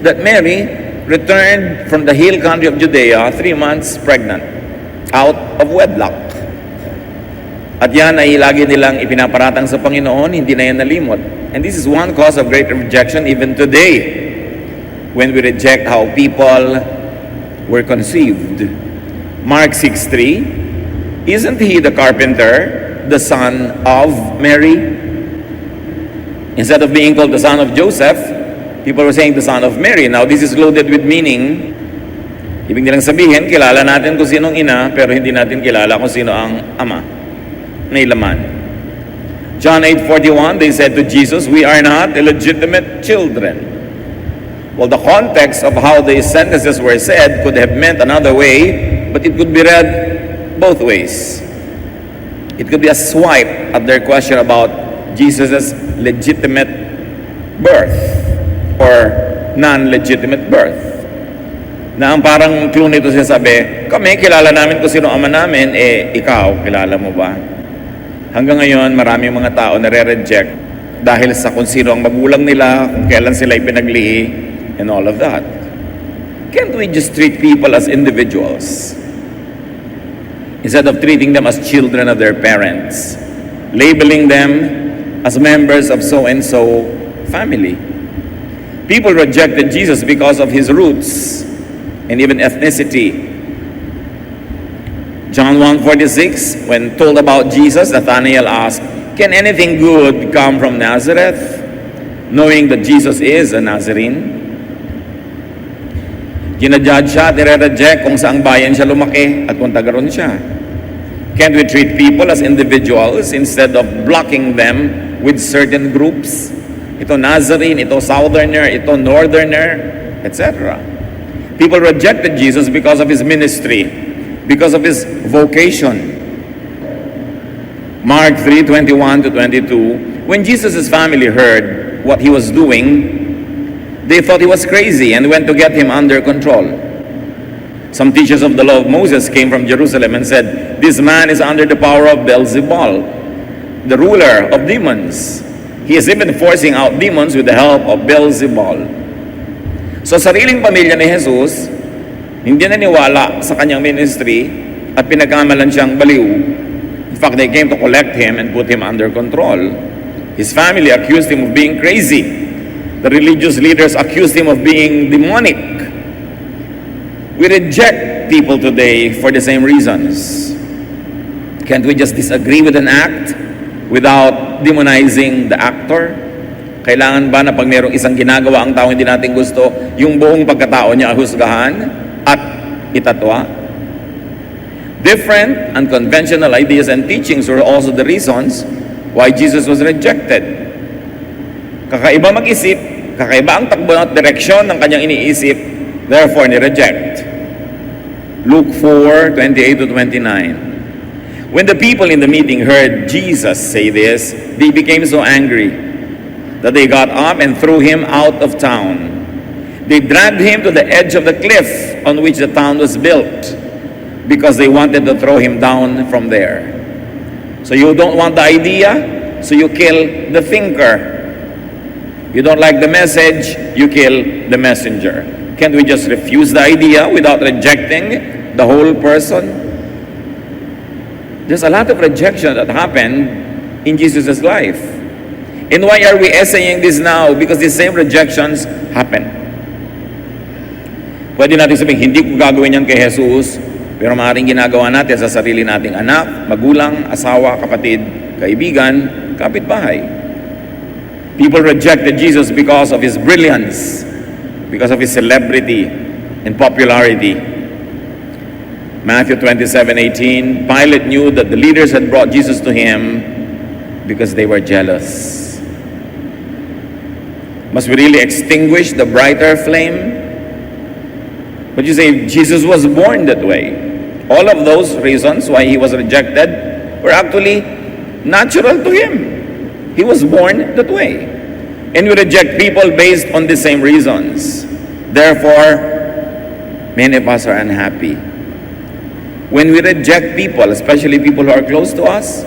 that Mary returned from the hill country of Judea 3 months pregnant, out of wedlock. At yan ay lagi nilang ipinaparatang sa Panginoon, hindi na yan nalimot. And this is one cause of great rejection even today, when we reject how people were conceived. Mark 6:3, isn't he the carpenter, the son of Mary? Instead of being called the son of Joseph, people were saying the son of Mary. Now, this is loaded with meaning. Ibig nilang sabihin, kilala natin kung sinong ina, pero hindi natin kilala kung sino ang ama. May laman. John 8:41, they said to Jesus, we are not illegitimate children. Well, the context of how these sentences were said could have meant another way, but it could be read both ways. It could be a swipe at their question about Jesus' legitimate birth or non-legitimate birth. Na ang parang clue nito sinasabi, kami kilala namin kung sino ama namin, ikaw, kilala mo ba? Hanggang ngayon, maraming mga tao nare-reject dahil sa kung sino ang magulang nila, kung kailan sila ipinaglihi, and all of that. Can't we just treat people as individuals instead of treating them as children of their parents, labeling them as members of so-and-so family? People rejected Jesus because of his roots and even ethnicity. John 1:46, when told about Jesus, Nathanael asked, can anything good come from Nazareth? Knowing that Jesus is a Nazarene. Ginajudge siya, nire-reject kung saang bayan siya lumaki at kung taga ron siya. Can't we treat people as individuals instead of blocking them with certain groups? Ito Nazarene, ito Southerner, ito Northerner, etc. People rejected Jesus because of his ministry, because of his vocation. Mark 3:21-22, when Jesus' family heard what he was doing, they thought he was crazy and went to get him under control. Some teachers of the law of Moses came from Jerusalem and said, this man is under the power of Beelzebul, the ruler of demons. He is even forcing out demons with the help of Beelzebul. So sariling pamilya ni Jesus, hindi naniwala sa kanyang ministry at pinagkamalan siyang baliw. In fact, they came to collect him and put him under control. His family accused him of being crazy. The religious leaders accused him of being demonic. We reject people today for the same reasons. Can't we just disagree with an act without demonizing the actor? Kailangan ba na pag mayroong isang ginagawa ang tao hindi natin gusto, yung buong pagkatao niya husgahan at itatwa? Different, unconventional ideas and teachings were also the reasons why Jesus was rejected. Kakaiba mag-isip, kakaiba ang takbo at direksyon ng kanyang iniisip, therefore ni-reject. Luke 4:28-29. When the people in the meeting heard Jesus say this, they became so angry that they got up and threw him out of town. They dragged him to the edge of the cliff on which the town was built because they wanted to throw him down from there. So you don't want the idea, so you kill the thinker. You don't like the message, you kill the messenger. Can't we just refuse the idea without rejecting the whole person? There's a lot of rejection that happened in Jesus' life. And why are we essaying this now? Because these same rejections happen. Pwede natin sabihin, hindi ko gagawin yan kay Jesus, pero maaaring ginagawa natin sa sarili nating anak, magulang, asawa, kapatid, kaibigan, kapitbahay. People rejected Jesus because of his brilliance, because of his celebrity and popularity. Matthew 27:18, Pilate knew that the leaders had brought Jesus to him because they were jealous. Must we really extinguish the brighter flame? But you say, Jesus was born that way. All of those reasons why he was rejected were actually natural to him. He was born that way. And we reject people based on the same reasons. Therefore, many of us are unhappy. When we reject people, especially people who are close to us,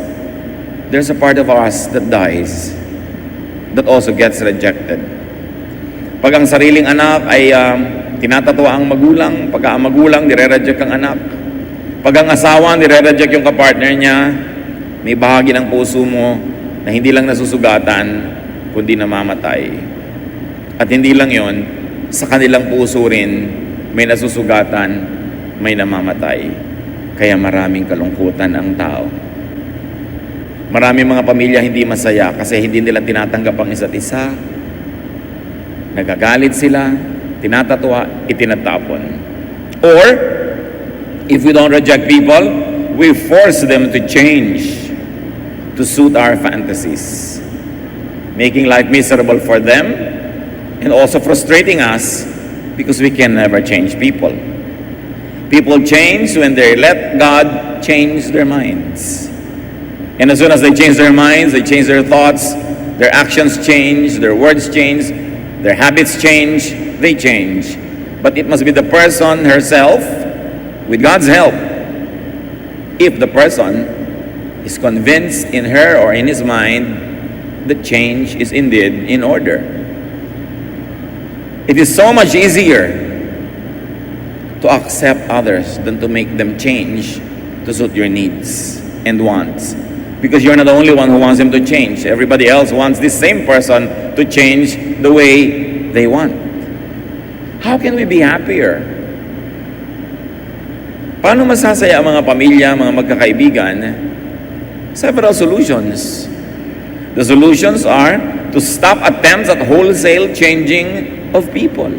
there's a part of us that dies, that also gets rejected. Pag ang sariling anak ay tinatatwa ang magulang, pag ang magulang, nire-reject ang anak. Pag ang asawa, nire-reject yung kapartner niya, may bahagi ng puso mo na hindi lang nasusugatan, kundi namamatay. At hindi lang yon, sa kanilang puso rin, may nasusugatan, may namamatay. Kaya maraming kalungkutan ang tao. Maraming mga pamilya hindi masaya kasi hindi nila tinatanggap ang isa't isa. Nagagalit sila, tinatatwa, itinatapon. Or, if we don't reject people, we force them to change to suit our fantasies, making life miserable for them and also frustrating us because we can never change people. People change when they let God change their minds. And as soon as they change their minds, they change their thoughts, their actions change, their words change, their habits change, they change. But it must be the person herself, with God's help, if the person is convinced in her or in his mind that change is indeed in order. It is so much easier to accept others than to make them change to suit your needs and wants. Because you're not the only one who wants them to change. Everybody else wants this same person to change the way they want. How can we be happier? Paano masasaya ang mga pamilya, mga magkakaibigan? Several solutions. The solutions are to stop attempts at wholesale changing of people.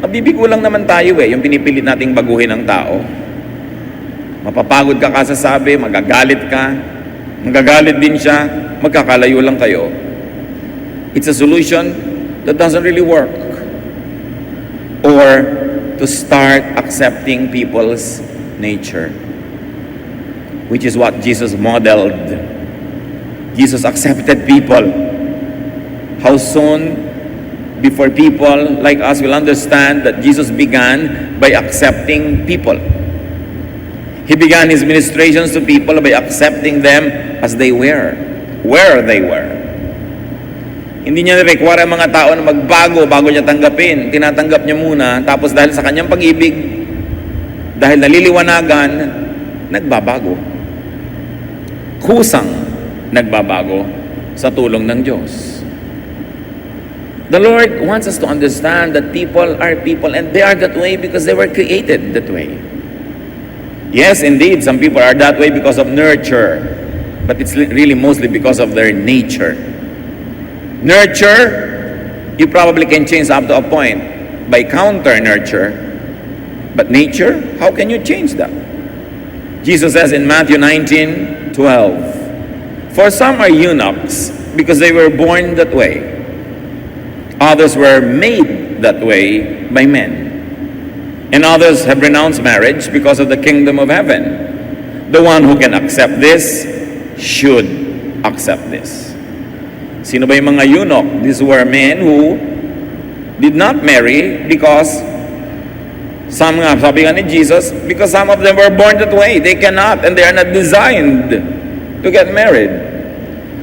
Mabibigo lang naman tayo yung pinipilit nating baguhin ang tao. Mapapagod ka kasasabi, magagalit ka, magagalit din siya, magkakalayo lang kayo. It's a solution that doesn't really work. Or to start accepting people's nature, which is what Jesus modeled. Jesus accepted people. How soon before people like us will understand that Jesus began by accepting people? He began his ministrations to people by accepting them as they were, where they were. Hindi niya require ang mga tao na magbago bago niya tanggapin. Tinatanggap niya muna, tapos dahil sa kanyang pag-ibig, dahil naliliwanagan, nagbabago. Kusang nagbabago sa tulong ng Diyos. The Lord wants us to understand that people are people and they are that way because they were created that way. Yes, indeed, some people are that way because of nurture, but it's really mostly because of their nature. Nurture, you probably can change up to a point by counter-nurture, but nature, how can you change that? Jesus says in Matthew 19:12, "For some are eunuchs because they were born that way. Others were made that way by men. And others have renounced marriage because of the kingdom of heaven. The one who can accept this should accept this." Sino ba yung mga eunuch? These were men who did not marry because some nga, sabi nga ni Jesus, because some of them were born that way. They cannot and they are not designed to get married.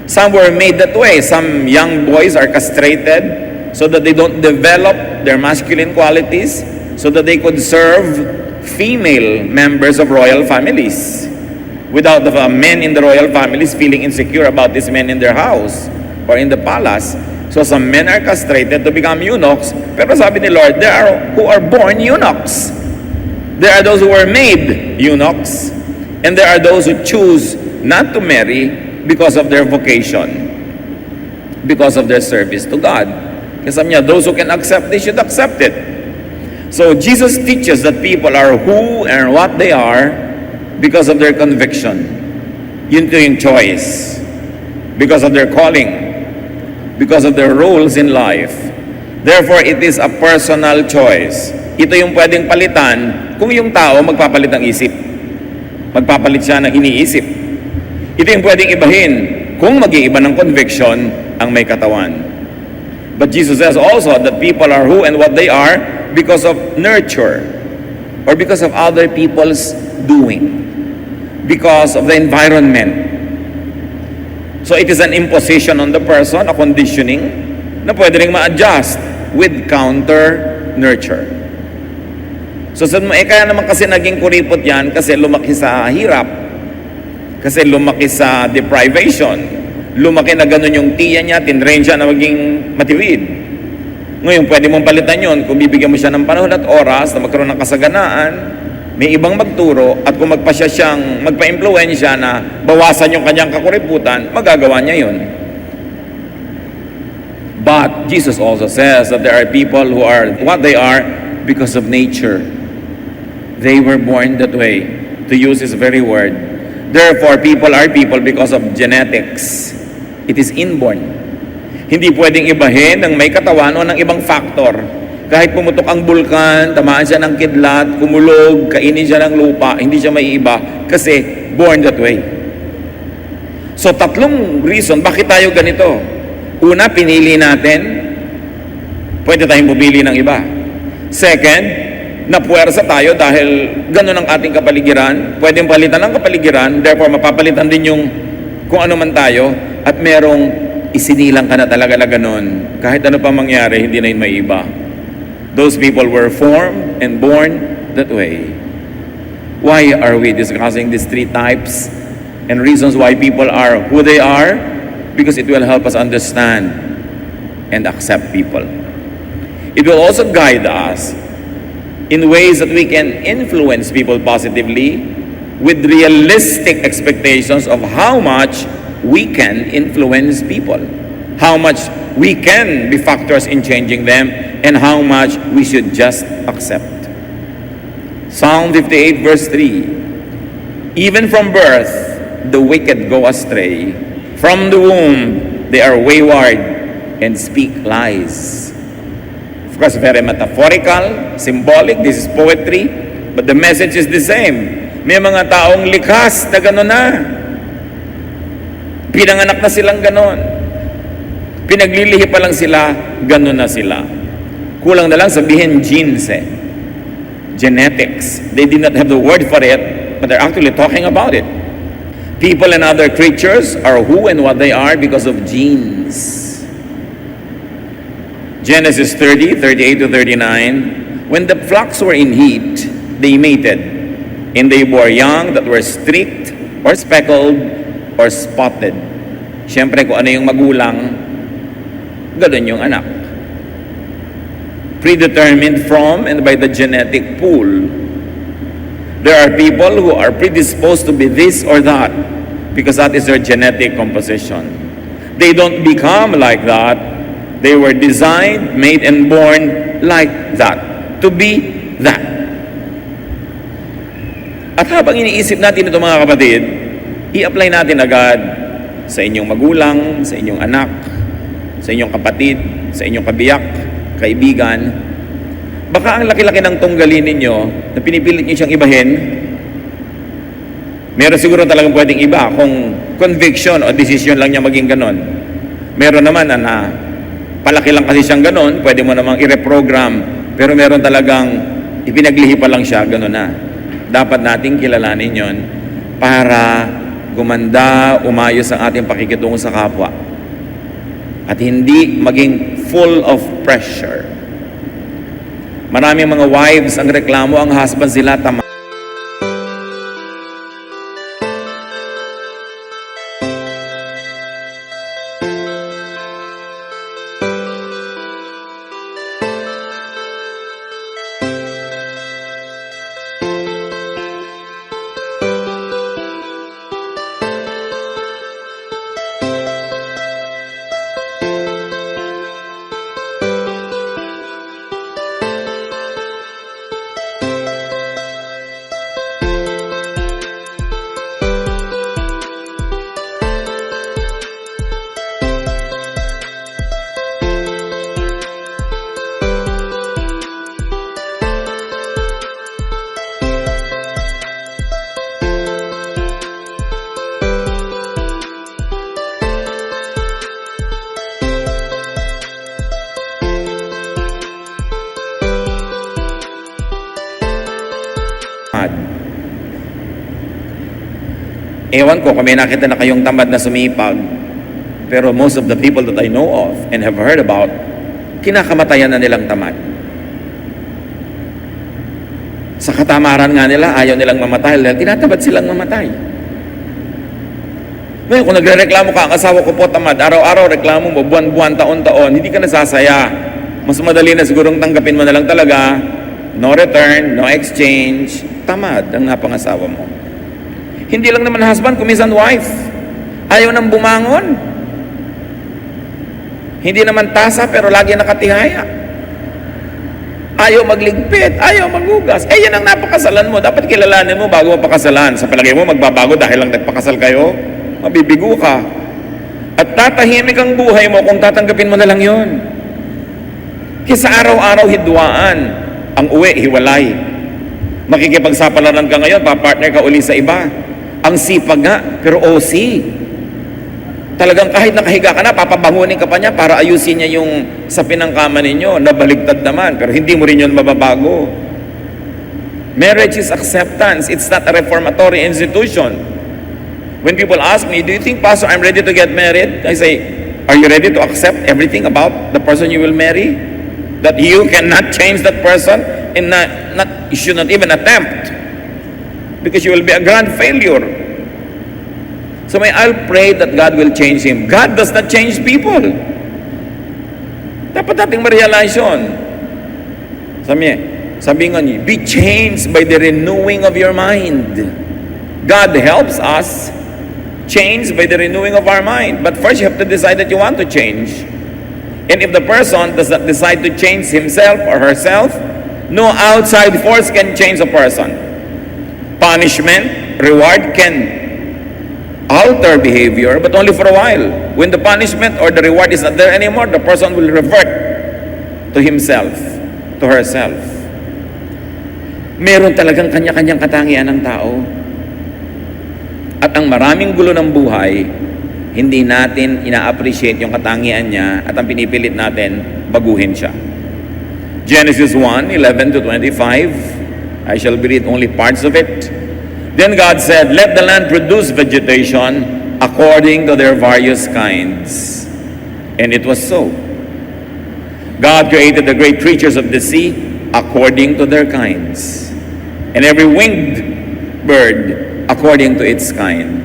Some were made that way. Some young boys are castrated so that they don't develop their masculine qualities, so that they could serve female members of royal families without the men in the royal families feeling insecure about these men in their house or in the palace. So some men are castrated to become eunuchs, pero sabi ni Lord, there are who are born eunuchs. There are those who were made eunuchs, and there are those who choose not to marry because of their vocation, because of their service to God. Kasi sabi niya, those who can accept, they should accept it. So Jesus teaches that people are who and what they are because of their conviction. Yun yung choice. Because of their calling. Because of their roles in life. Therefore, it is a personal choice. Ito yung pwedeng palitan kung yung tao magpapalit ng isip. Magpapalit siya ng iniisip. Ito yung pwedeng ibahin kung mag-iiba ng conviction ang may katawan. But Jesus says also that people are who and what they are because of nurture or because of other people's doing, because of the environment. So it is an imposition on the person, a conditioning na pwede rin ma-adjust with counter-nurture. So, kaya naman kasi naging kuripot yan kasi lumaki sa hirap. Kasi lumaki sa deprivation. Lumaki na ganun yung tiya niya, tinrain siya na maging matiwid. Ngayon, pwede mong palitan yun kung bibigyan mo siya ng panahon at oras na magkaroon ng kasaganaan, may ibang magturo, at kung magpa-impluensya na bawasan yung kanyang kakuriputan, magagawa niya yun. But Jesus also says that there are people who are what they are because of nature. They were born that way, to use his very word. Therefore, people are people because of genetics. It is inborn. Hindi pwedeng ibahin ng may katawan o ng ibang factor. Kahit pumutok ang bulkan, tamaan siya ng kidlat, kumulog, kainin siya ng lupa, hindi siya maiiba kasi born that way. So, tatlong reason bakit tayo ganito. Una, pinili natin. Pwede tayong pumili ng iba. Second, napuwersa tayo dahil ganun ang ating kapaligiran. Pwedeng palitan ang kapaligiran, therefore mapapalitan din yung kung ano man tayo, at merong isinilang ka na talaga na ganun. Kahit ano pa mangyari, hindi na yun may iba. Those people were formed and born that way. Why are we discussing these three types and reasons why people are who they are? Because it will help us understand and accept people. It will also guide us in ways that we can influence people positively with realistic expectations of how much we can influence people, how much we can be factors in changing them, and how much we should just accept. Psalm 58 verse 3, even from birth the wicked go astray, from the womb they are wayward and speak lies. Of course, very metaphorical, symbolic, this is poetry, but the message is the same. May mga taong likas na gano'n na. Pinanganak na silang gano'n. Pinaglilihi pa lang sila, gano'n na sila. Kulang na lang sabihin genes eh. Genetics. They did not have the word for it, but they're actually talking about it. People and other creatures are who and what they are because of genes. Genesis 30, 38 to 39, when the flocks were in heat, they mated, and they bore young that were streaked, or speckled, or spotted. Siyempre, kung ano yung magulang, ganun yung anak. Predetermined from and by the genetic pool. There are people who are predisposed to be this or that, because that is their genetic composition. They don't become like that. They were designed, made, and born like that. To be that. At habang iniisip natin ito mga kapatid, i-apply natin agad sa inyong magulang, sa inyong anak, sa inyong kapatid, sa inyong kabiyak, kaibigan. Baka ang laki-laki ng tunggalin ninyo na pinipilit niyo siyang ibahin, meron siguro talagang pwedeng iba kung conviction o decision lang niya maging ganon. Meron naman na palaki lang kasi siyang ganon, pwede mo namang i-reprogram, pero meron talagang ipinaglihi pa lang siya, ganon na. Dapat nating kilalanin yon para gumanda, umayos ang ating pakikitungo sa kapwa. At hindi maging full of pressure. Maraming mga wives ang reklamo, ang husband sila tama. Ewan ko kung may nakita na kayong tamad na sumipag, Pero most of the people that I know of and have heard about, kinakamatayan na nilang tamad. Sa katamaran nga nila, ayaw nilang mamatay dahil tinatamad silang mamatay. Ngayon, kung nagre-reklamo ka, ang asawa ko po tamad, araw-araw reklamo mo, buwan-buwan, taon-taon, hindi ka nasasaya. Mas madali na sigurong tanggapin mo na lang talaga, no return, no exchange, tamad ang napangasawa mo. Hindi lang naman husband, kumisan wife. Ayaw nang bumangon. Hindi naman tasa pero lagi nakatihaya. Ayaw magligpit, ayaw maghugas. Yan ang napakasalan mo. Dapat kilalanin mo bago mapakasalan. Sa palagay mo, magbabago dahil lang nagpakasal kayo? Mabibigo ka. At tatahimik ang buhay mo kung tatanggapin mo na lang yon. Kisa araw-araw hidwaan, ang uwi, hiwalay. Makikipagsapalaran ka ngayon, papartner ka uli sa iba. Ang sipag nga, pero OC. Talagang kahit nakahiga ka na, papabangunin ka pa niya para ayusin niya yung sapin ng kama ninyo. Nabaligtad naman, pero hindi mo rin yun mababago. Marriage is acceptance. It's not a reformatory institution. When people ask me, do you think, Pastor, I'm ready to get married? I say, are you ready to accept everything about the person you will marry? That you cannot change that person and you should not even attempt. Because you will be a grand failure. So I'll pray that God will change him. God does not change people. Dapat nating ma-realize yun. Sabi nga niyo, be changed by the renewing of your mind. God helps us change by the renewing of our mind. But first you have to decide that you want to change. And if the person does not decide to change himself or herself, no outside force can change a person. Punishment, reward can alter behavior, but only for a while. When the punishment or the reward is not there anymore, the person will revert to himself, to herself. Meron talagang kanya-kanyang katangian ng tao. At ang maraming gulo ng buhay, hindi natin ina-appreciate yung katangian niya at ang pinipilit natin, baguhin siya. Genesis 1:11 to 25. I shall read only parts of it. Then God said, let the land produce vegetation according to their various kinds. And it was so. God created the great creatures of the sea according to their kinds, and every winged bird according to its kind.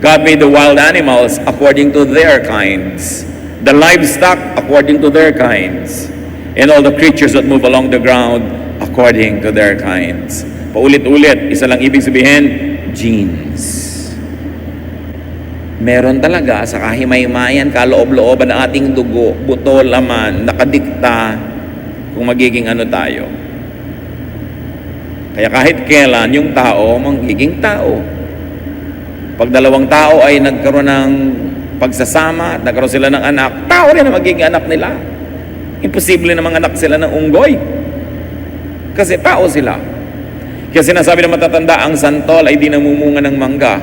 God made the wild animals according to their kinds, the livestock according to their kinds, and all the creatures that move along the ground according to their kinds. Paulit-ulit, isa lang ibig sabihin, genes. Meron talaga sa kahimay-mayan, kaloob-looban ng ating dugo, buto, laman, nakadikta kung magiging ano tayo. Kaya kahit kailan yung tao, magiging tao. Pag dalawang tao ay nagkaroon ng pagsasama, nagkaroon sila ng anak, tao rin ang magiging anak nila. Imposible na mga anak sila ng unggoy. Kasi tao sila. Kaya sinasabi ng matatanda, ang santol ay di namumunga ng mangga.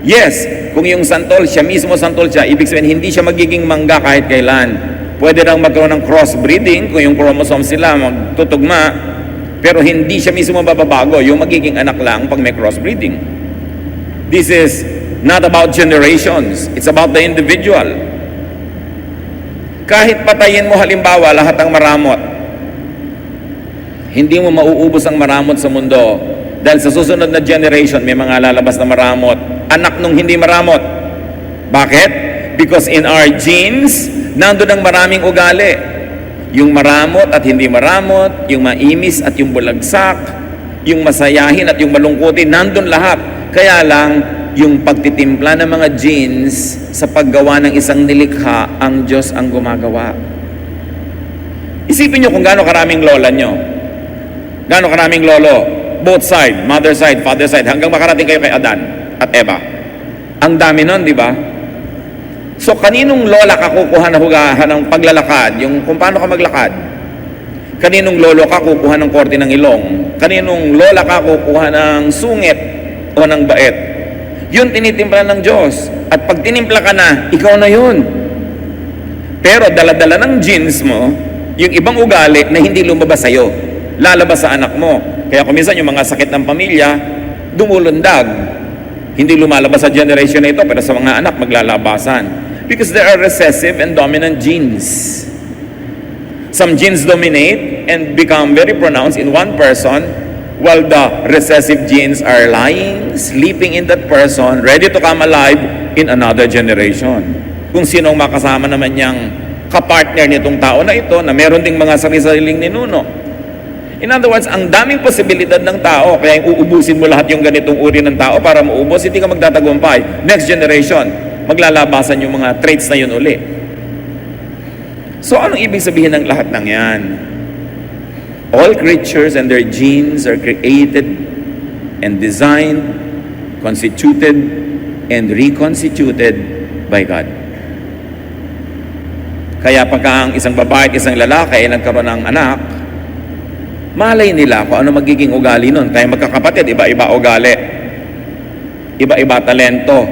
Yes, kung yung santol, siya mismo santol siya, ibig sabihin hindi siya magiging mangga kahit kailan. Pwede lang magkaroon ng crossbreeding kung yung chromosome sila magtutugma, pero hindi siya mismo mababago, yung magiging anak lang pag may crossbreeding. This is not about generations, it's about the individual. Kahit patayin mo halimbawa lahat ng maramot, hindi mo mauubos ang maramot sa mundo dahil sa susunod na generation may mga lalabas na maramot, anak nung hindi maramot. Bakit? Because in our genes nandun ang maraming ugali, yung maramot at hindi maramot, yung maimis at yung bulagsak, yung masayahin at yung malungkutin, nandun lahat. Kaya lang yung pagtitimpla ng mga genes sa paggawa ng isang nilikha, ang Diyos ang gumagawa. Isipin nyo kung gaano karaming lola nyo, gaano karaming lolo, both side, mother side, father side, hanggang makarating kayo kay Adan at Eva. Ang dami nun, di ba? So, kaninong lola ka kukuha na hugahan ng paglalakad, yung kung paano ka maglakad? Kaninong lolo ka kukuha ng korte ng ilong? Kaninong lola ka kukuha ng sungit o ng bait? Yun tinitimpla ng Diyos. At pag tinimpla ka na, ikaw na yun. Pero dala-dala ng genes mo, yung ibang ugali na hindi lumabas sa'yo, lalabas sa anak mo. Kaya kung minsan yung mga sakit ng pamilya, dumulundag. Hindi lumalabas sa generation na ito, pero sa mga anak, maglalabasan. Because there are recessive and dominant genes. Some genes dominate and become very pronounced in one person, while the recessive genes are lying, sleeping in that person, ready to come alive in another generation. Kung sinong makasama naman niyang kapartner nitong tao na ito na meron ding mga sarili-sariling ninuno. In other words, ang daming posibilidad ng tao, kaya uubusin mo lahat yung ganitong uri ng tao para maubos, hindi ka magtatagumpay. Next generation, maglalabasan yung mga traits na yun uli. So, anong ibig sabihin ng lahat ng yan? All creatures and their genes are created and designed, constituted, and reconstituted by God. Kaya pagka ang isang babae at isang lalaki ay nagkaroon ng anak, malay nila kung ano magiging ugali nun. Kaya magkakapatid, iba-iba ugali. Iba-iba talento.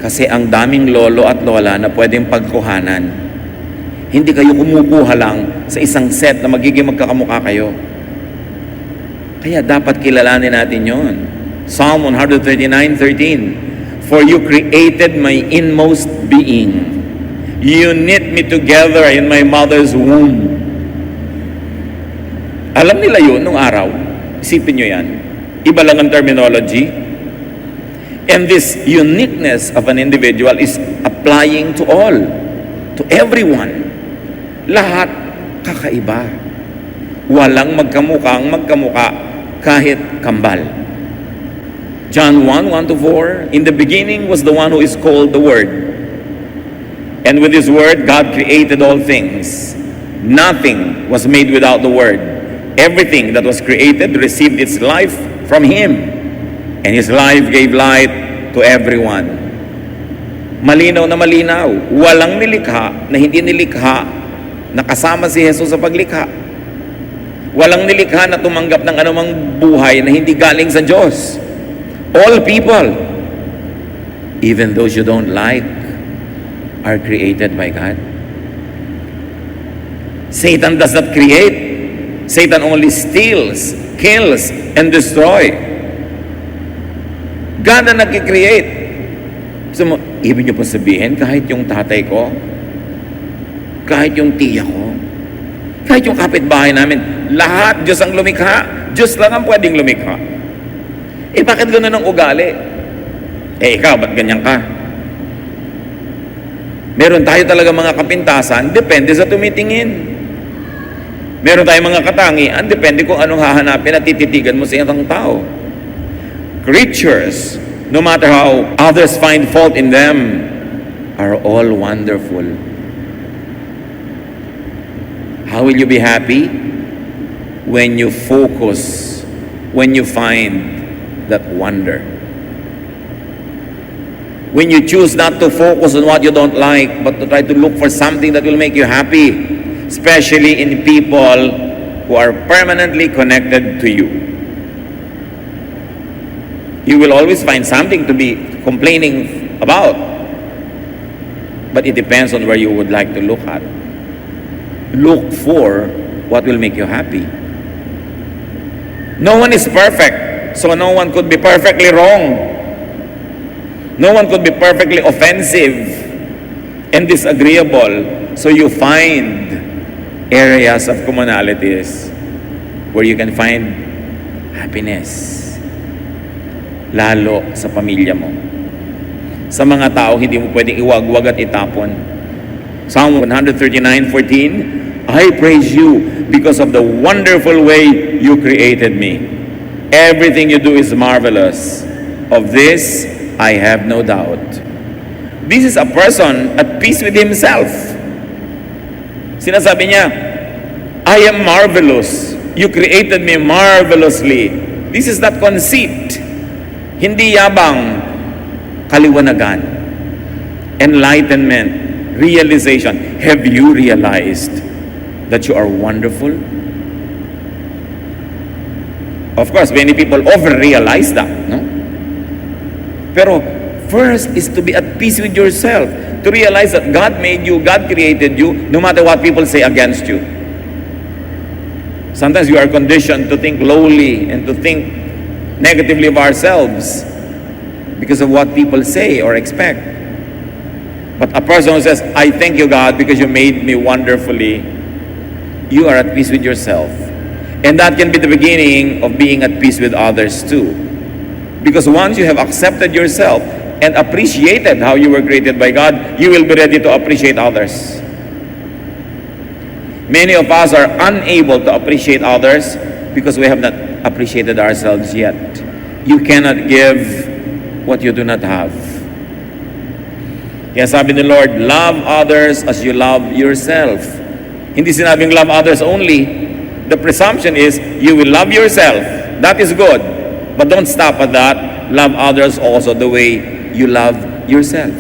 Kasi ang daming lolo at lola na pwedeng pagkuhanan. Hindi kayo kumukuha lang sa isang set na magiging magkakamukha kayo. Kaya dapat kilalanin natin yon. Psalm 139:13. For you created my inmost being. You knit me together in my mother's womb. Alam nila yun nung araw. Isipin nyo yan. Iba lang ang terminology. And this uniqueness of an individual is applying to all, to everyone. Lahat kakaiba. Walang magkamukhang magkamukha kahit kambal. John 1:1-4, in the beginning was the one who is called the Word. And with His Word, God created all things. Nothing was made without the Word. Everything that was created received its life from Him. And His life gave light to everyone. Malinaw na malinaw. Walang nilikha na hindi nilikha na kasama si Jesus sa paglikha. Walang nilikha na tumanggap ng anumang buhay na hindi galing sa Diyos. All people, even those you don't like, are created by God. Satan does not create. Satan only steals, kills, and destroys. God na nag-create. So, ibig niyo po sabihin, kahit yung tatay ko, kahit yung tiya ko, kahit yung kapitbahay namin, lahat Diyos ang lumikha. Diyos lang ang pwedeng lumikha. Bakit gano'n ang ugali? Ikaw, ba't ganyan ka? Meron tayo talaga mga kapintasan, depende sa tumitingin. Meron tayong mga katangian, depende kung anong hahanapin at tititigan mo sa isang tao. Creatures, no matter how others find fault in them, are all wonderful. How will you be happy? When you focus, when you find that wonder. When you choose not to focus on what you don't like, but to try to look for something that will make you happy, especially in people who are permanently connected to you. You will always find something to be complaining about. But it depends on where you would like to look at. Look for what will make you happy. No one is perfect, so no one could be perfectly wrong. No one could be perfectly offensive and disagreeable. So you find areas of commonalities where you can find happiness. Lalo sa pamilya mo. Sa mga tao, hindi mo pwedeng iwagwag at itapon. Psalm 139:14, I praise you because of the wonderful way you created me. Everything you do is marvelous. Of this, I have no doubt. This is a person at peace with himself. Sinasabi niya, I am marvelous. You created me marvelously. This is not conceit. Hindi yabang, kaliwanagan, enlightenment, realization. Have you realized that you are wonderful? Of course, many people over-realize that, no? Pero first is to be at peace with yourself, to realize that God made you, God created you, no matter what people say against you. Sometimes we are conditioned to think lowly and to think negatively of ourselves because of what people say or expect. But a person who says, I thank you, God, because you made me wonderfully, you are at peace with yourself. And that can be the beginning of being at peace with others too. Because once you have accepted yourself and appreciated how you were created by God, you will be ready to appreciate others. Many of us are unable to appreciate others because we have not appreciated ourselves yet. You cannot give what you do not have. Kaya sabi ni Lord, love others as you love yourself. Hindi sinabing love others only. The presumption is you will love yourself. That is good. But don't stop at that. Love others also the way you love yourself.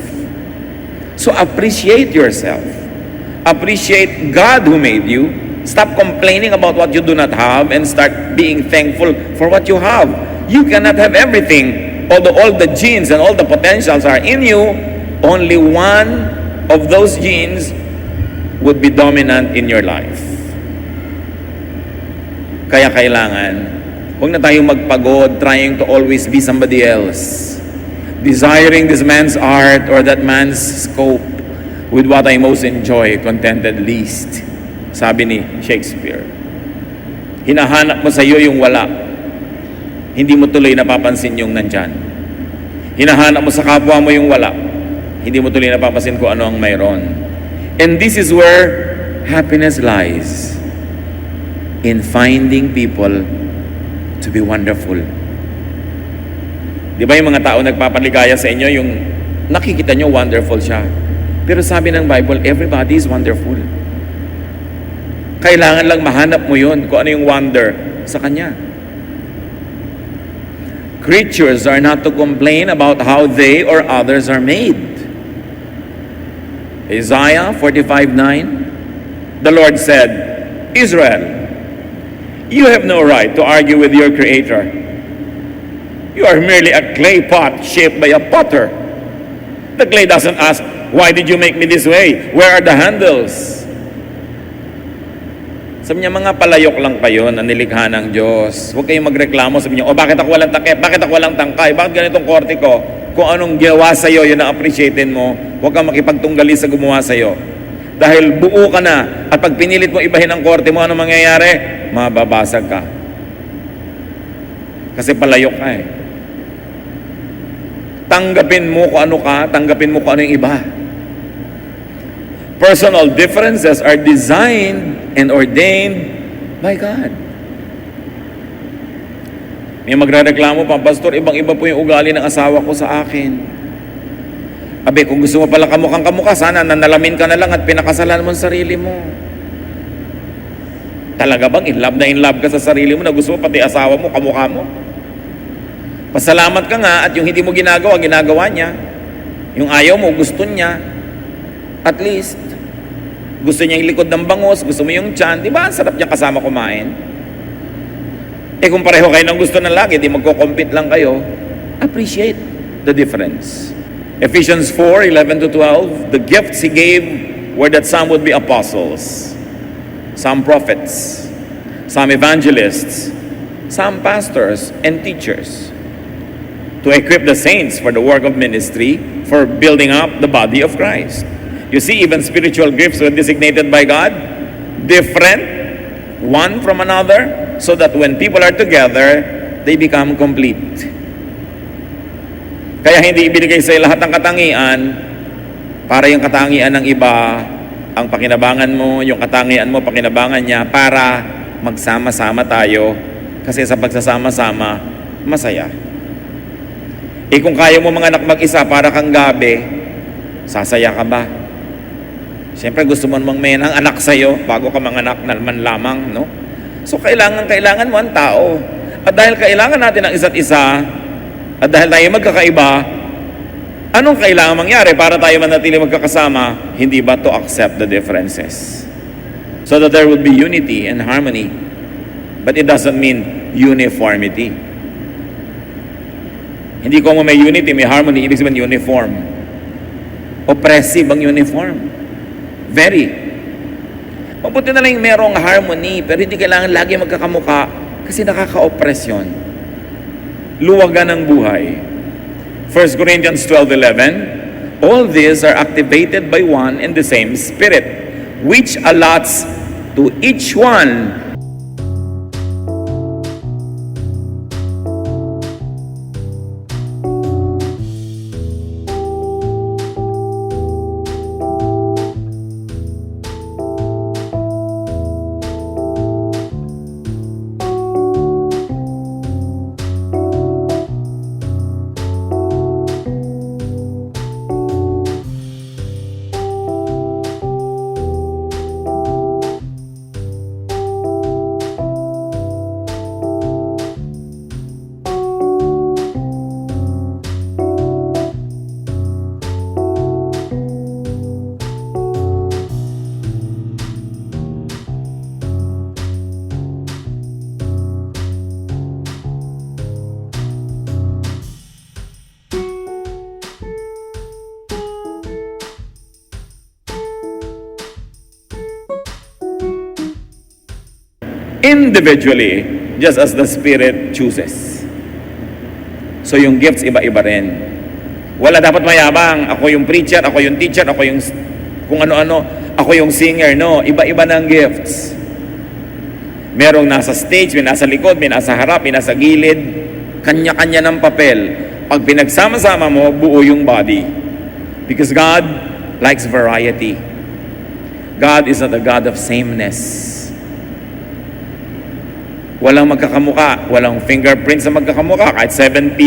So appreciate yourself. Appreciate God who made you. Stop complaining about what you do not have and start being thankful for what you have. You cannot have everything. Although all the genes and all the potentials are in you, only one of those genes would be dominant in your life. Kaya kailangan, huwag na tayong magpagod trying to always be somebody else. Desiring this man's art or that man's scope with what I most enjoy, contented least. Sabi ni Shakespeare. Hinahanap mo sa iyo yung wala. Hindi mo tuloy napapansin yung nandyan. Hinahanap mo sa kapwa mo yung wala. Hindi mo tuloy napapansin kung ano ang mayroon. And this is where happiness lies. In finding people to be wonderful. Di ba yung mga tao nagpapaligaya sa inyo, yung nakikita nyo wonderful siya. Pero sabi ng Bible, everybody is wonderful. Kailangan lang mahanap mo yun kung ano yung wonder sa Kanya. Creatures are not to complain about how they or others are made. Isaiah 45:9, the Lord said, Israel, you have no right to argue with your Creator. You are merely a clay pot shaped by a potter. The clay doesn't ask, why did you make me this way? Where are the handles? Sabi niya, mga palayok lang kayo na nilikha ng Diyos. Huwag kayong magreklamo. Sabi niya, bakit ako walang takip? Bakit ako walang tangkay? Bakit ganitong korte ko? Kung anong ginawa sa'yo, yun ang appreciatein mo. Huwag kang makipagtunggali sa gumawa sa'yo. Dahil buo ka na, at pag pinilit mo ibahin ang korte mo, ano mangyayari? Mababasag ka. Kasi palayok ka eh. Tanggapin mo kung ano ka, tanggapin mo kung ano yung iba. Personal differences are designed and ordained by God. May magrereklamo pa, Pastor, ibang-iba po yung ugali ng asawa ko sa akin. Abe, kung gusto mo pala kamukhang kamukha, sana nanalamin ka na lang at pinakasalan mo ang sarili mo. Talaga bang in love ka sa sarili mo na gusto mo pati asawa mo, kamukha mo? Pasalamat ka nga at yung hindi mo ginagawa, ginagawa niya. Yung ayaw mo, gusto niya. At least, gusto niya yung likod ng bangus, gusto mo yung tiyan. Di ba? Ang sarap niya kasama kumain. Eh kung pareho kayo ng gusto ng lagi, di magko-compete lang kayo. Appreciate the difference. Ephesians 4:11-12, the gifts He gave were that some would be apostles, some prophets, some evangelists, some pastors and teachers, to equip the saints for the work of ministry, for building up the body of Christ. You see, even spiritual gifts were designated by God, different one from another, so that when people are together, they become complete. Kaya hindi ibinigay sa lahat ng katangian para yung katangian ng iba ang pakinabangan mo, yung katangian mo, pakinabangan niya, para magsama-sama tayo. Kasi sa pagsasama-sama, masaya. Eh kung kaya mo mga anak mag-isa para kang gabi, sasaya ka ba? Siyempre gusto mo namang may anak sa'yo bago ka manganak na man lamang, no? So kailangan mo ang tao. At dahil kailangan natin ang isa't isa, at dahil tayo magkakaiba, anong kailangan mangyari para tayo manatili magkakasama? Hindi ba to accept the differences? So that there would be unity and harmony. But it doesn't mean uniformity. Hindi ko may unity, may harmony, ibig sabihin uniform. Oppressive ang uniform. Very. Mabuti na lang yung merong harmony, pero hindi kailangan lagi magkakamuka kasi nakaka-oppress yun. Luwagan ng buhay. 1 Corinthians 12:11, All these are activated by one and the same Spirit, which allots to each one individually, just as the Spirit chooses. So yung gifts iba-iba rin. Wala dapat mayabang, ako yung preacher, ako yung teacher, ako yung kung ano-ano, ako yung singer. No, iba-iba ng gifts. Merong nasa stage, may nasa likod, may nasa harap, may nasa gilid. Kanya-kanya ng papel. Pag pinagsama-sama mo, buo yung body. Because God likes variety. God is not a God of sameness. Walang magkakamuka, walang fingerprints na magkakamuka. Kahit 7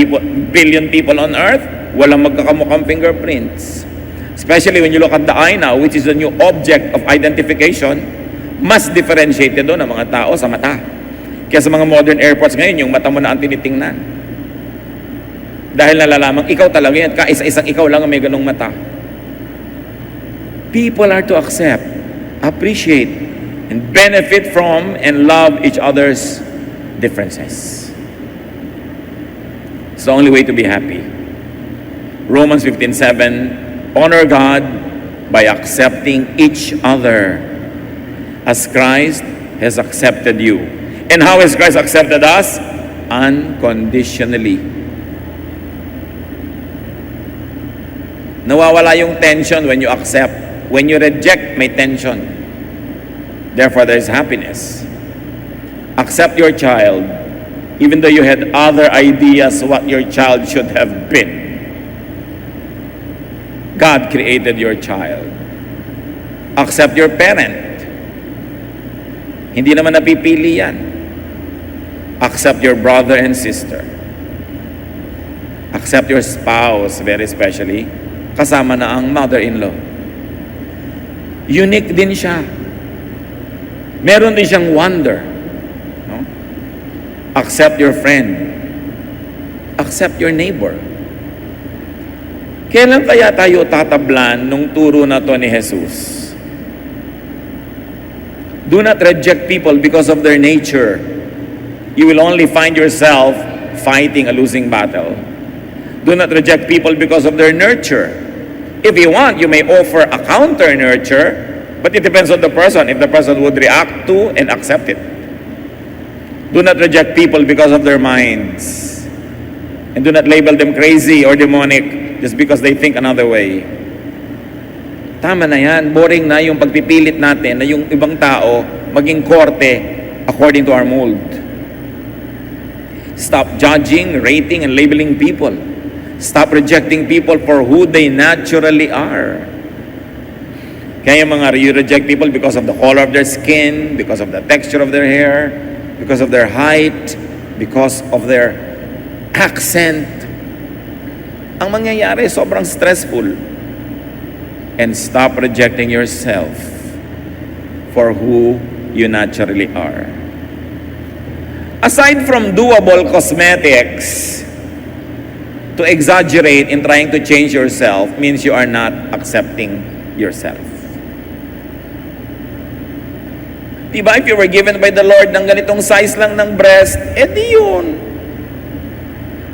billion people on earth, walang magkakamukang fingerprints. Especially when you look at the eye now, which is the new object of identification, mas differentiated doon ang mga tao sa mata. Kaya sa mga modern airports ngayon, yung mata mo na ang tinitingnan. Dahil nalalaman, ikaw talaga yan. Kaisa-isang ikaw lang ang may ganong mata. People are to accept, appreciate, and benefit from and love each other's differences. It's the only way to be happy. Romans 15:7, honor God by accepting each other as Christ has accepted you. And how has Christ accepted us? Unconditionally. Nawawala yung tension when you accept. When you reject, may tension. Therefore, there is happiness. Accept your child, even though you had other ideas what your child should have been. God created your child. Accept your parent. Hindi naman napipili yan. Accept your brother and sister. Accept your spouse, very especially. Kasama na ang mother-in-law. Unique din siya. Meron din siyang wonder. No? Accept your friend. Accept your neighbor. Kailan kaya tayo tatablan nung turo na to ni Jesus? Do not reject people because of their nature. You will only find yourself fighting a losing battle. Do not reject people because of their nurture. If you want, you may offer a counter nurture, but it depends on the person, if the person would react to and accept it. Do not reject people because of their minds. And do not label them crazy or demonic just because they think another way. Tama na yan. Boring na yung pagpipilit natin na yung ibang tao maging korte according to our mold. Stop judging, rating, and labeling people. Stop rejecting people for who they naturally are. Kaya you reject people because of the color of their skin, because of the texture of their hair, because of their height, because of their accent. Ang mangyayari, sobrang stressful. And stop rejecting yourself for who you naturally are. Aside from doable cosmetics, to exaggerate in trying to change yourself means you are not accepting yourself. Diba, if you were given by the Lord ng ganitong size lang ng breast, edi yun.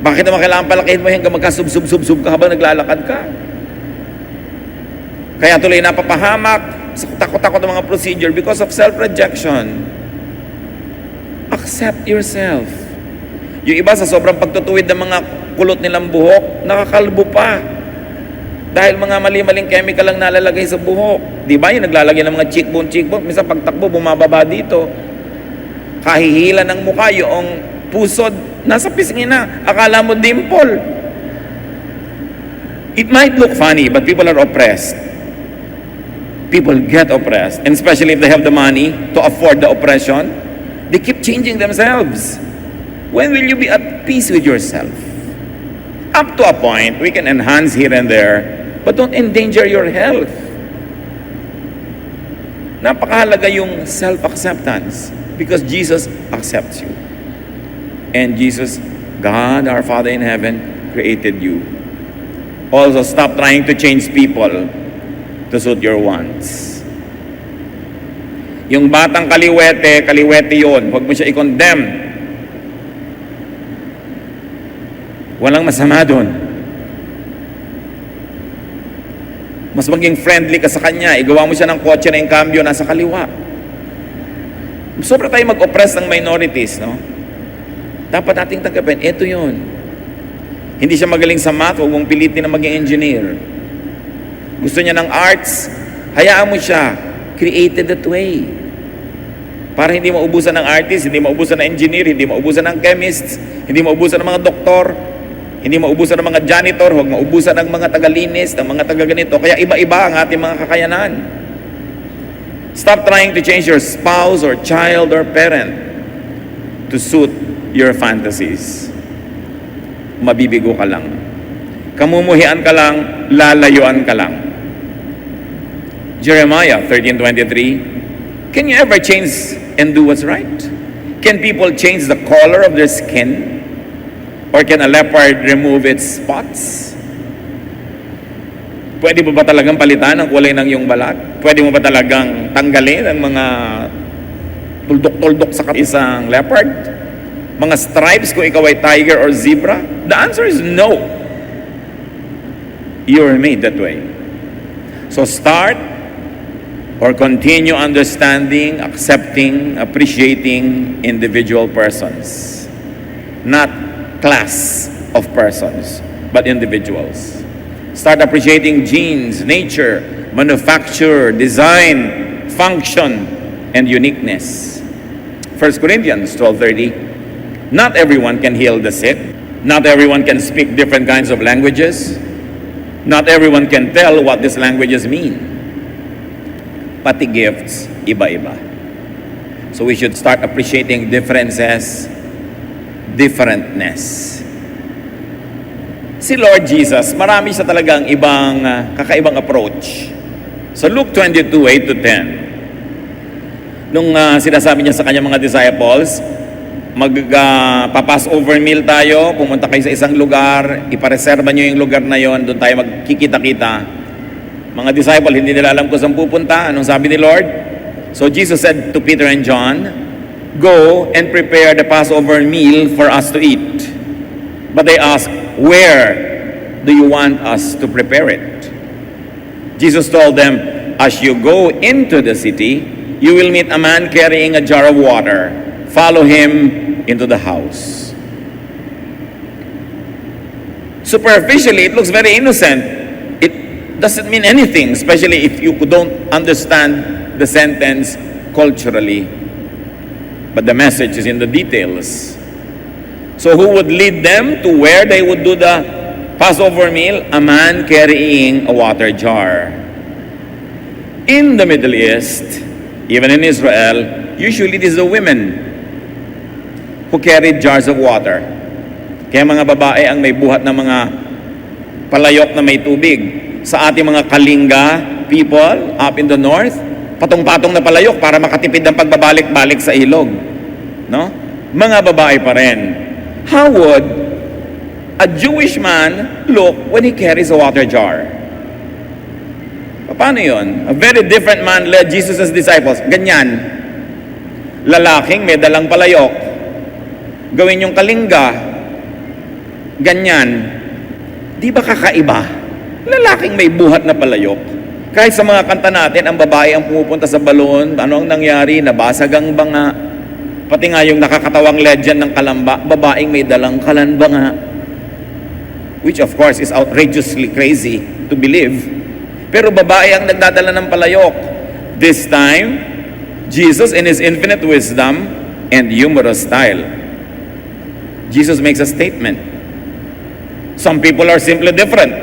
Bakit naman kailangan palakihin mo hanggang magkasub-sub-sub-sub ka habang naglalakad ka? Kaya tuloy napapahamak sa takot-takot ng mga procedure because of self-rejection. Accept yourself. Yung iba sa sobrang pagtutuwid ng mga kulot nilang buhok, nakakalbo pa. Dahil mga mali-maling chemical lang nalalagay sa buhok. Di ba? Yung naglalagay ng mga cheekbone. Minsan pagtakbo, bumababa dito. Kahihila ng mukha, yung pusod, nasa pisngi na. Akala mo dimple. It might look funny, but people are oppressed. People get oppressed. And especially if they have the money to afford the oppression, they keep changing themselves. When will you be at peace with yourself? Up to a point, we can enhance here and there, but don't endanger your health. Napakahalaga yung self-acceptance because Jesus accepts you. And Jesus, God, our Father in heaven, created you. Also, stop trying to change people to suit your wants. Yung batang kaliwete, kaliwete yun. Huwag mo siya i-condemn. Walang masama doon. Mas maging friendly ka sa kanya, igawa mo siya ng kotse na yung cambio nasa kaliwa. Sobra tayo mag-oppress ng minorities, no? Dapat nating tanggapin, ito yun. Hindi siya magaling sa math, huwag mong pilitin na maging engineer. Gusto niya ng arts, hayaan mo siya. Created that way. Para hindi maubusan ng artist, hindi maubusan ng engineer, hindi maubusan ng chemists, hindi maubusan ng mga doktor, hindi maubusan ng mga janitor, huwag maubusan ng mga tagalinis, ng mga tagaganito. Kaya iba-iba ang ating mga kakayanan. Stop trying to change your spouse or child or parent to suit your fantasies. Mabibigo ka lang. Kamumuhian ka lang, lalayuan ka lang. Jeremiah 13:23, can you ever change and do what's right? Can people change the color of their skin? Or can a leopard remove its spots? Pwede mo ba talagang palitan ang kulay ng iyong balat? Pwede mo ba talagang tanggalin ang mga tuldok-tuldok sa isang leopard? Mga stripes kung ikaw ay tiger or zebra? The answer is no. You are made that way. So start or continue understanding, accepting, appreciating individual persons. Not class of persons, but individuals. Start appreciating genes, nature, manufacture, design, function, and uniqueness. 1 Corinthians 12:30, not everyone can heal the sick. Not everyone can speak different kinds of languages. Not everyone can tell what these languages mean. Pati gifts, iba-iba. So we should start appreciating differences, differentness. Si Lord Jesus, marami siya talagang ibang kakaibang approach. So Luke 22:8-10, nung sinasabi niya sa kanyang mga disciples, magpa-Passover meal tayo, pumunta kayo sa isang lugar, ipareserba niyo yung lugar na yon, doon tayo magkikita-kita. Mga disciple, hindi nila alam kung saan pupunta. Anong sabi ni Lord? So Jesus said to Peter and John, go and prepare the Passover meal for us to eat. But they asked, where do you want us to prepare it? Jesus told them, as you go into the city, you will meet a man carrying a jar of water. Follow him into the house. Superficially, it looks very innocent. It doesn't mean anything, especially if you don't understand the sentence culturally. But the message is in the details. So who would lead them to where they would do the Passover meal? A man carrying a water jar. In the Middle East, even in Israel, usually it is the women who carried jars of water. Kaya mga babae ang may buhat ng mga palayok na may tubig. Sa ating mga Kalinga people up in the north, patong-patong na palayok para makatipid ng pagbabalik-balik sa ilog. No? Mga babae pa rin. How would a Jewish man look when he carries a water jar? Paano yun? A very different man led Jesus' disciples. Ganyan. Lalaking may dalang palayok. Gawin yung Kalinga. Ganyan. Di ba kakaiba? Lalaking may buhat na palayok. Kahit sa mga kanta natin, ang babae ang pumupunta sa balon, ano ang nangyari? Nabasag ang banga. Pati nga yung nakakatawang legend ng Kalamba, babaeng may dalang kalanbanga. Which of course is outrageously crazy. to believe. Pero babae ang nagdadala ng palayok. This time, Jesus in His infinite wisdom and humorous style. Jesus makes a statement. Some people are simply different.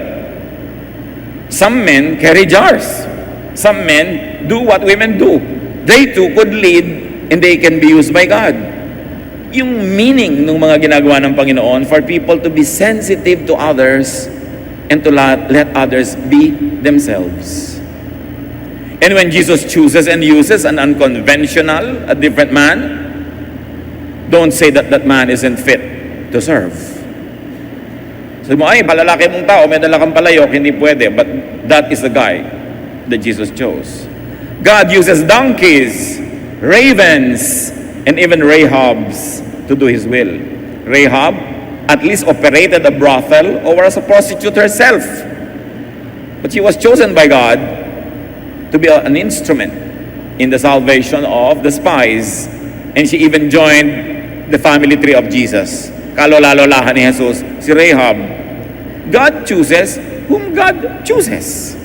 Some men carry jars. Some men do what women do. They too could lead and they can be used by God. Yung meaning ng mga ginagawa ng Panginoon for people to be sensitive to others and to let others be themselves. And when Jesus chooses and uses an unconventional, a different man, don't say that that man isn't fit to serve. Sabi mo, ay, palalaki mong tao, may dala kang palayok, hindi pwede. But that is the guy that Jesus chose. God uses donkeys, ravens, and even Rahabs to do His will. Rahab at least operated a brothel or as a prostitute herself. But she was chosen by God to be an instrument in the salvation of the spies. And she even joined the family tree of Jesus. Kalola-lolahan ni Jesus, si Rahab. God chooses whom God chooses.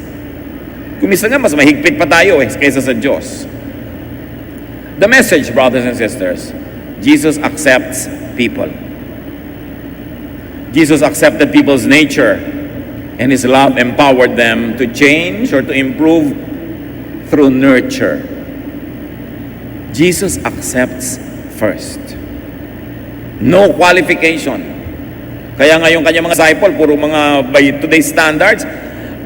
Kumisa nga, mas mahigpit pa tayo kaysa sa Diyos. The message, brothers and sisters, Jesus accepts people. Jesus accepted people's nature, and His love empowered them to change or to improve through nurture. Jesus accepts first. No qualification. Kaya nga yung kanyang mga disciple, puro mga by today's standards,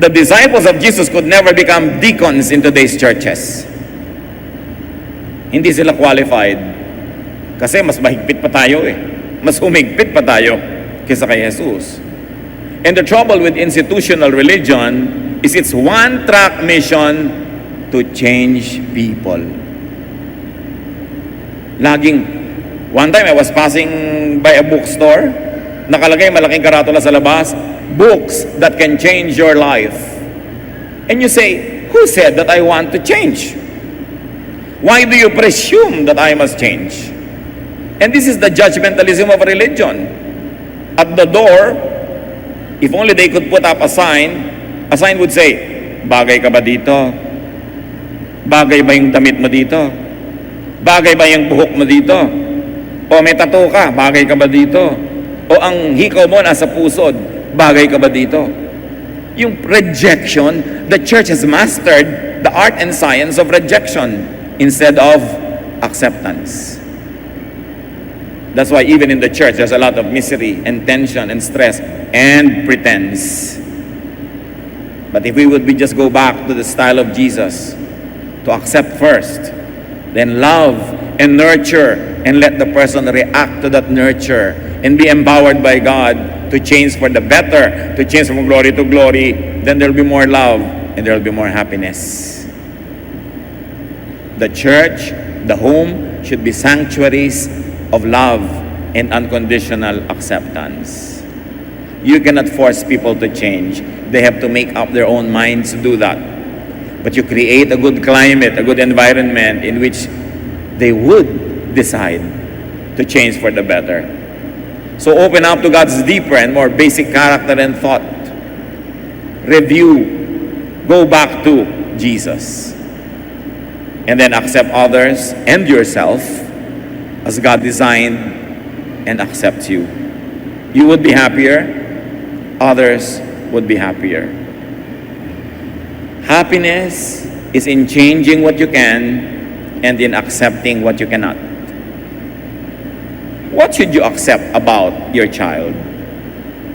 the disciples of Jesus could never become deacons in today's churches. Hindi sila qualified. Kasi mas mahigpit pa tayo Mas humigpit pa tayo kaysa kay Jesus. And the trouble with institutional religion is its one-track mission to change people. One time I was passing by a bookstore, nakalagay malaking karatula sa labas, books that can change your life. And you say, who said that I want to change? Why do you presume that I must change? And this is the judgmentalism of religion. At the door, if only they could put up a sign would say, bagay ka ba dito? Bagay ba yung damit mo dito? Bagay ba yung buhok mo dito? O may tattoo ka, bagay ka ba dito? O ang hikaw mo nasa pusod, bagay ka ba dito? Yung rejection, the church has mastered the art and science of rejection instead of acceptance. That's why even in the church, there's a lot of misery and tension and stress and pretense. But if we would just go back to the style of Jesus, to accept first, then love and nurture, and let the person react to that nurture and be empowered by God to change for the better, to change from glory to glory, then there'll be more love and there'll be more happiness. The church, the home, should be sanctuaries of love and unconditional acceptance. You cannot force people to change. They have to make up their own minds to do that. But you create a good climate, a good environment in which they would decide to change for the better. So open up to God's deeper and more basic character and thought. Review. Go back to Jesus. And then accept others and yourself as God designed and accepts you. You would be happier. Others would be happier. Happiness is in changing what you can and in accepting what you cannot. What should you accept about your child?